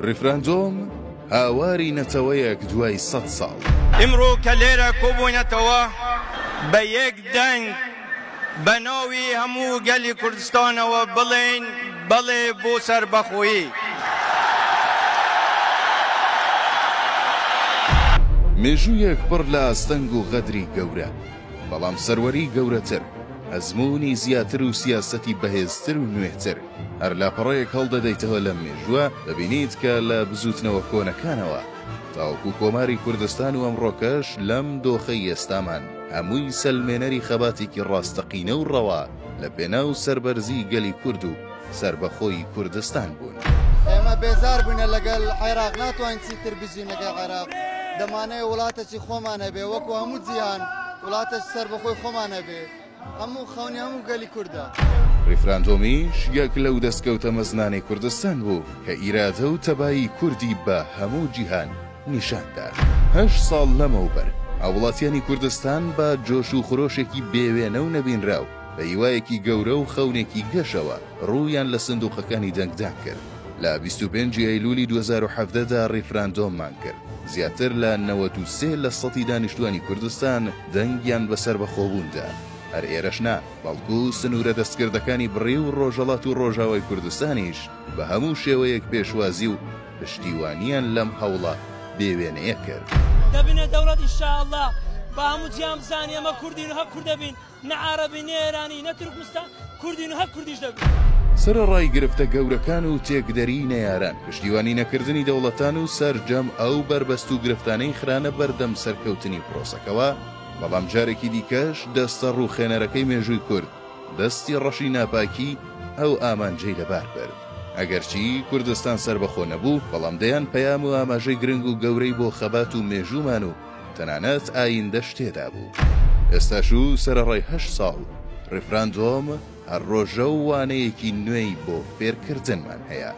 ڕیفراندۆم هاواری نەتەوەیەک دوای 100 ساڵ. ئیمڕۆ کە لێرە کۆبوونەتەوە بە یەک دەنگ بە ناوی هەموو گەلی کوردستانەوە بڵێن بەڵێ بۆ سەربەخۆیی. مێژوویەک پڕ لە ئاستەنگ و غەدری گەورە، بەڵام سەروەری گەورەتر، ئەزموونی زیاتر و سیاسەتی بەهێزتر و نوێتر. هەر لاپەڕەیەک هەڵدەدەیتەوە لەم مێژووە دەبینیت کە لە بزوتنەوە کۆنەکانەوە تاوەکو کۆماری کوردستان و ئەمڕۆکەش لەم دۆخەی ئێستامان هەمووی سەلمێنەری خەباتێکی ڕاستەقینە و ڕەوا لە پێناو سەربەرزی گەلی کورد و سربەخۆی کوردستان بوون. ئێمە بێزار بوونە لەگەڵ عێراق، ناتوانین چیتر بژین لەگەڵ عێراق. دەمانەیە وڵاتێکی خۆمانە بێ، وەکو هەموو جیهان وڵاتە سەربەخۆی خۆمانە بێ، هەموو خەونی هەموو گەلی کووردە. ڕیفراندۆمیش یەک لەو دەستکەوتە مەزنانی کوردستان بوو کە ئیرادە و تەبایی کوردی بە هەموو جیهان نیشاندا. 8 ساڵ لەمەوبەر هاوڵاتیانی کوردستان بە جۆش و خۆشێکی بێوێنە و نەبینراو بە هیوایەکی گەورە و خەونێکی گەشەوە ڕوویان لە سندوقەکانی دەنگدان کرد. لە 25 ئەیلولی 2017دا ڕیفراندۆممان کرد. زیاتر لە 93 لە سەدی دانیشتوانی کوردستان دەنگیان بەسەر بەخۆبووندا. هەر ئێرەشنا بەڵکو سنوورە دەستکردەکانی بڕی و ڕۆژەڵات و ڕۆژاوای کوردستانیش بە هەموو شێوەیەک پێشوازی و پشتیوانیان لەم هەوڵە بێوێنەیە کرد. دەبینە دەوڵەت ئینشاءالله بە هەموو جیهان بزانێ ئەمە کوردین و هەر کورد دەبین، نە عەرەبی نە ئێرانی نە تورکمستان، کوردین و هەر کوردیش دەبین. سەرەڕای گرفتە گەورەکان و تێکدەری نەیاران، پشتیوانی نەکردنی دەوڵەتان و سەرجەم ئەو بربەست و گرفتانەی خرانە بەردەم سەرکەوتنی پرۆسەکەوە، بەڵام جارێکی دیکەش دەستە ڕووخێنەرەکەی مێژووی کورد دەستی ڕەشی ناپاکی ئەو ئامانجەی لەبار برد. ئەگەرچی کوردستان سەربەخۆ نەبوو، بەڵام دەیان پەیام و ئاماژەی گرنگ و گەورەی بۆ خەبات و مێژوومان و تەنانەت ئایندەش تێدا بوو. ئێستاش و سەرەڕای 8 ساڵ ڕیفراندۆم هەر ڕۆژە و وانەیەکی نوێی بۆ فێرکردنمان هەیە.